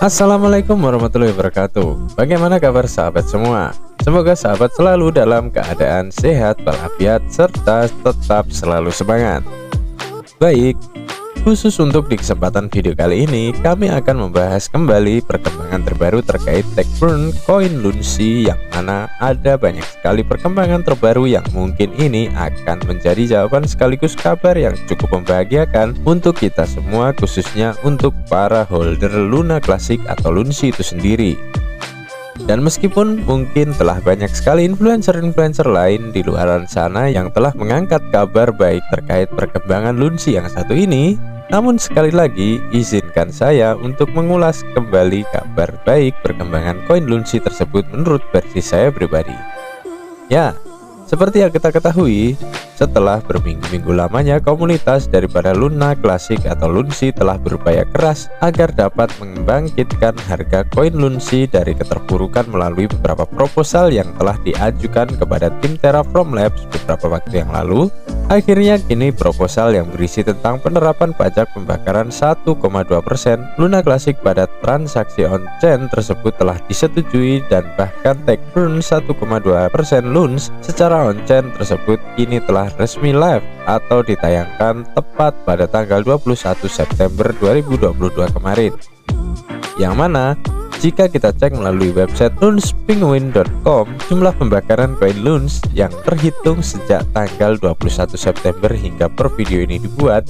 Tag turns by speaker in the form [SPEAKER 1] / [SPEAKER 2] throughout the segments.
[SPEAKER 1] Assalamualaikum warahmatullahi wabarakatuh. Bagaimana kabar sahabat semua? Semoga sahabat selalu dalam keadaan sehat walafiat serta tetap selalu semangat. Baik, khusus untuk di kesempatan video kali ini kami akan membahas kembali perkembangan terbaru terkait Techburn koin Lunsi, yang mana ada banyak sekali perkembangan terbaru yang mungkin ini akan menjadi jawaban sekaligus kabar yang cukup membahagiakan untuk kita semua, khususnya untuk para holder Luna Classic atau Lunsi itu sendiri. Dan meskipun mungkin telah banyak sekali influencer-influencer lain di luar sana yang telah mengangkat kabar baik terkait perkembangan Lunsi yang satu ini, namun sekali lagi izinkan saya untuk mengulas kembali kabar baik perkembangan koin Lunsi tersebut menurut versi saya pribadi. Ya, seperti yang kita ketahui, setelah berminggu-minggu lamanya komunitas daripada Luna Classic atau Lunsi telah berupaya keras agar dapat membangkitkan harga koin Lunsi dari keterpurukan melalui beberapa proposal yang telah diajukan kepada tim Terraform Labs beberapa waktu yang lalu. Akhirnya kini proposal yang berisi tentang penerapan pajak pembakaran 1,2% Luna Classic pada transaksi on-chain tersebut telah disetujui, dan bahkan Techburn 1,2% Luns secara on-chain tersebut kini telah resmi live atau ditayangkan tepat pada tanggal 21 September 2022 kemarin. Yang mana jika kita cek melalui website lunspenguin.com, jumlah pembakaran koin Luns yang terhitung sejak tanggal 21 September hingga per video ini dibuat,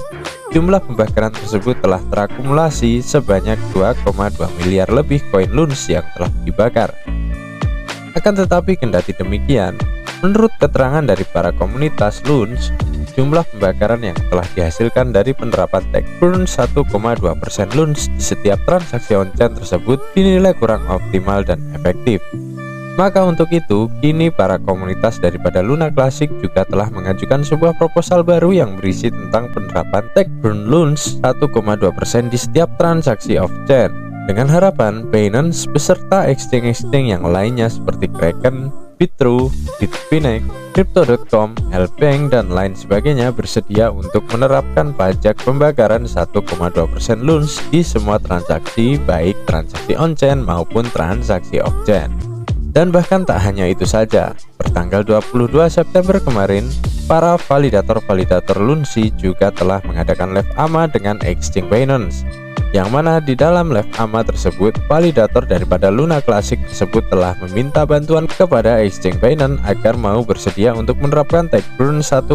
[SPEAKER 1] jumlah pembakaran tersebut telah terakumulasi sebanyak 2,2 miliar lebih koin Luns yang telah dibakar. Akan tetapi kendati demikian, menurut keterangan dari para komunitas Luns, jumlah pembakaran yang telah dihasilkan dari penerapan Techburn 1,2% Luns di setiap transaksi on-chain tersebut dinilai kurang optimal dan efektif. Maka untuk itu, kini para komunitas daripada Luna Classic juga telah mengajukan sebuah proposal baru yang berisi tentang penerapan Techburn Luns 1,2% di setiap transaksi off-chain, dengan harapan Binance beserta exchange-exchange yang lainnya seperti Kraken, Bitrue, Bitfinex, Crypto.com, Lbank, dan lain sebagainya bersedia untuk menerapkan pajak pembakaran 1,2% Luns di semua transaksi, baik transaksi on-chain maupun transaksi off-chain. Dan bahkan tak hanya itu saja, pertanggal 22 September kemarin, para validator-validator Lunsi juga telah mengadakan live AMA dengan exchange Binance, yang mana di dalam live AMA tersebut validator daripada Luna Classic tersebut telah meminta bantuan kepada exchange Binance agar mau bersedia untuk menerapkan Techburn 1,2%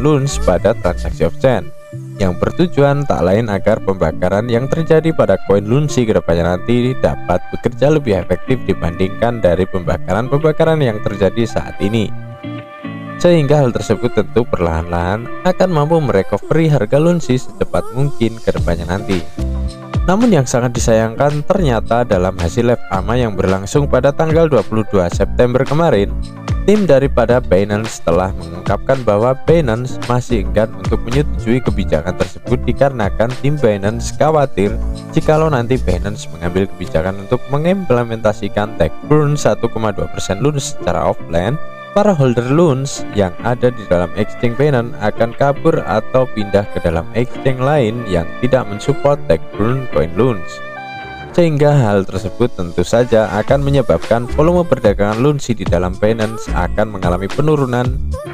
[SPEAKER 1] Luns pada transaksi off-chain, yang bertujuan tak lain agar pembakaran yang terjadi pada koin Lunsi kedepannya nanti dapat bekerja lebih efektif dibandingkan dari pembakaran-pembakaran yang terjadi saat ini, sehingga hal tersebut tentu perlahan-lahan akan mampu merecovery harga Lunsi secepat mungkin ke depannya nanti. Namun yang sangat disayangkan, ternyata dalam hasil live AMA yang berlangsung pada tanggal 22 September kemarin, tim daripada Binance telah mengungkapkan bahwa Binance masih enggan untuk menyetujui kebijakan tersebut dikarenakan tim Binance khawatir jikalau nanti Binance mengambil kebijakan untuk mengimplementasikan Techburn 1,2% Luns secara offline, para holder Luns yang ada di dalam exchange Binance akan kabur atau pindah ke dalam exchange lain yang tidak mensupport Techburn koin Luns, sehingga hal tersebut tentu saja akan menyebabkan volume perdagangan Lunsi di dalam Binance akan mengalami penurunan.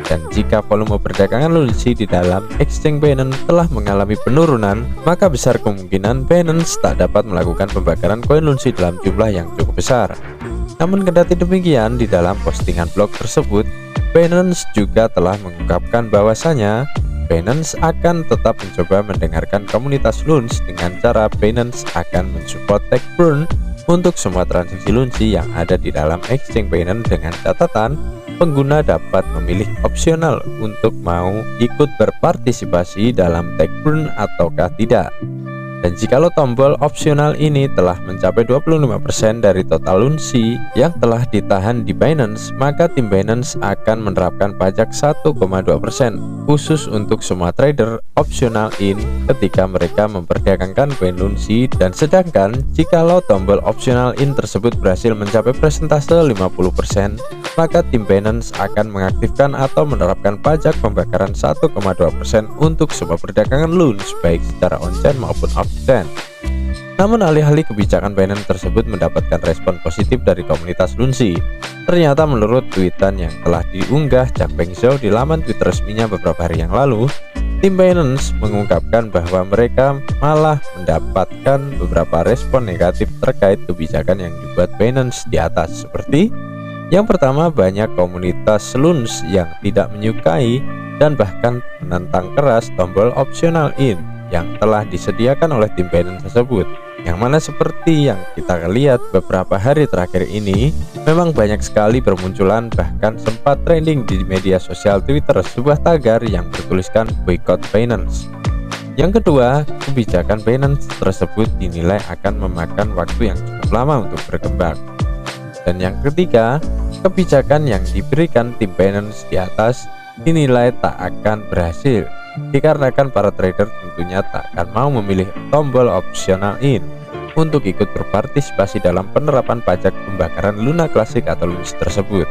[SPEAKER 1] Dan jika volume perdagangan Lunsi di dalam exchange Binance telah mengalami penurunan, maka besar kemungkinan Binance tak dapat melakukan pembakaran koin Lunsi dalam jumlah yang cukup besar. Namun kendati demikian, di dalam postingan blog tersebut, Binance juga telah mengungkapkan bahwasanya Binance akan tetap mencoba mendengarkan komunitas Luns dengan cara Binance akan mensupport Techburn untuk semua transaksi Lunsi yang ada di dalam exchange Binance, dengan catatan pengguna dapat memilih opsional untuk mau ikut berpartisipasi dalam Techburn ataukah tidak. Dan jikalau tombol opsional ini telah mencapai 25% dari total Lunsi yang telah ditahan di Binance, maka tim Binance akan menerapkan pajak 1,2% khusus untuk semua trader opsional in ketika mereka memperdagangkan koin Lunsi. Dan sedangkan jikalau tombol opsional in tersebut berhasil mencapai persentase 50%, maka tim Binance akan mengaktifkan atau menerapkan pajak pembakaran 1,2% untuk semua perdagangan Luns baik secara on-chain maupun off-chain. Namun alih-alih kebijakan Binance tersebut mendapatkan respon positif dari komunitas Lunsi. Ternyata menurut tweetan yang telah diunggah Changpeng Zhou di laman Twitter resminya beberapa hari yang lalu, tim Binance mengungkapkan bahwa mereka malah mendapatkan beberapa respon negatif terkait kebijakan yang dibuat Binance di atas, seperti yang pertama, banyak komunitas Luns yang tidak menyukai dan bahkan menentang keras tombol optional in yang telah disediakan oleh tim Binance tersebut, yang mana seperti yang kita lihat beberapa hari terakhir ini memang banyak sekali bermunculan, bahkan sempat trending di media sosial Twitter sebuah tagar yang bertuliskan boycott Binance. Yang kedua, kebijakan Binance tersebut dinilai akan memakan waktu yang cukup lama untuk berkembang. Dan yang ketiga, kebijakan yang diberikan tim Binance di atas dinilai tak akan berhasil, dikarenakan para trader tentunya tak akan mau memilih tombol optional in untuk ikut berpartisipasi dalam penerapan pajak pembakaran Luna Classic atau Luns tersebut.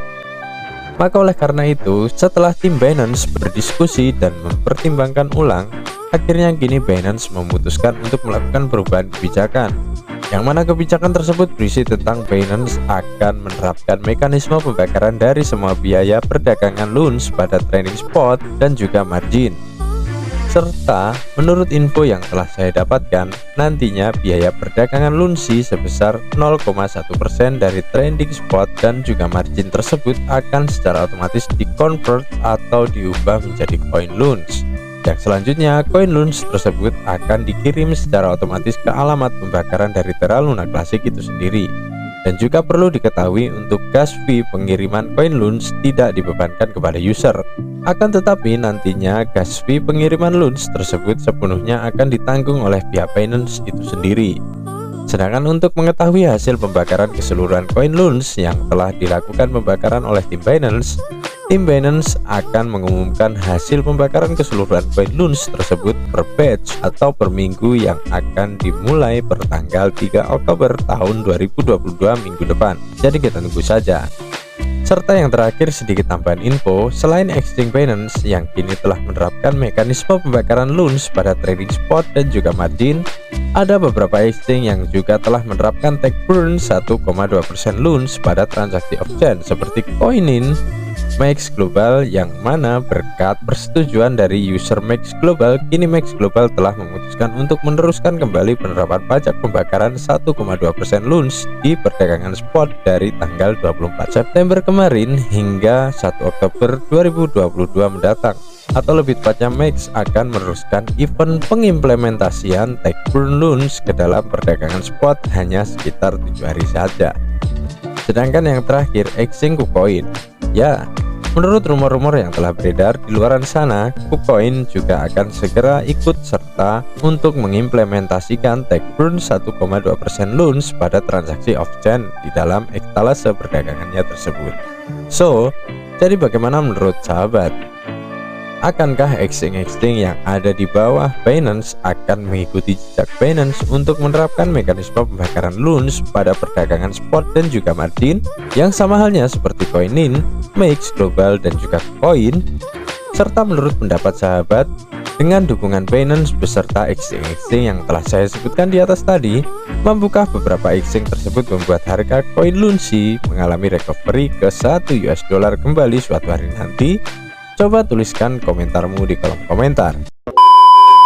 [SPEAKER 1] Maka oleh karena itu, setelah tim Binance berdiskusi dan mempertimbangkan ulang, akhirnya kini Binance memutuskan untuk melakukan perubahan kebijakan, yang mana kebijakan tersebut berisi tentang Binance akan menerapkan mekanisme pembakaran dari semua biaya perdagangan Luns pada trading spot dan juga margin. Serta menurut info yang telah saya dapatkan, nantinya biaya perdagangan Lunsi sebesar 0,1% dari trading spot dan juga margin tersebut akan secara otomatis di-convert atau diubah menjadi koin Luns. Yang selanjutnya, koin Luns tersebut akan dikirim secara otomatis ke alamat pembakaran dari Terra Luna Classic itu sendiri. Dan juga perlu diketahui, untuk gas fee pengiriman koin Luns tidak dibebankan kepada user. Akan tetapi nantinya gas fee pengiriman Luns tersebut sepenuhnya akan ditanggung oleh pihak Binance itu sendiri. Sedangkan untuk mengetahui hasil pembakaran keseluruhan koin Luns yang telah dilakukan pembakaran oleh tim Binance akan mengumumkan hasil pembakaran keseluruhan koin Luns tersebut per batch atau per minggu yang akan dimulai per tanggal 3 Oktober tahun 2022 minggu depan. Jadi kita tunggu saja. Serta yang terakhir, sedikit tambahan info, selain exchange Binance yang kini telah menerapkan mekanisme pembakaran Luns pada trading spot dan juga margin, ada beberapa exchange yang juga telah menerapkan take burn 1,2% Luns pada transaksi off-chain seperti Coinin, Max Global, yang mana berkat persetujuan dari user Max Global, kini Max Global telah memutuskan untuk meneruskan kembali penerapan pajak pembakaran 1,2% Luns di perdagangan spot dari tanggal 24 September kemarin hingga 1 Oktober 2022 mendatang. Atau lebih tepatnya, Max akan meneruskan event pengimplementasian take burn Luns ke dalam perdagangan spot hanya sekitar 7 hari saja. Sedangkan yang terakhir, exchange KuCoin. Ya, menurut rumor-rumor yang telah beredar di luaran sana, KuCoin juga akan segera ikut serta untuk mengimplementasikan take burn 1,2% Luns pada transaksi off-chain di dalam etalase perdagangannya tersebut. So, jadi bagaimana menurut sahabat? Akankah exchange yang ada di bawah Binance akan mengikuti jejak Binance untuk menerapkan mekanisme pembakaran Luns pada perdagangan spot dan juga margin yang sama halnya seperti Coinin, Max Global dan juga Coin? Serta menurut pendapat sahabat, dengan dukungan Binance beserta exchange yang telah saya sebutkan di atas tadi, mampukah beberapa exchange tersebut membuat harga koin Lunsi mengalami recovery ke $1 kembali suatu hari nanti? Coba tuliskan komentarmu di kolom komentar.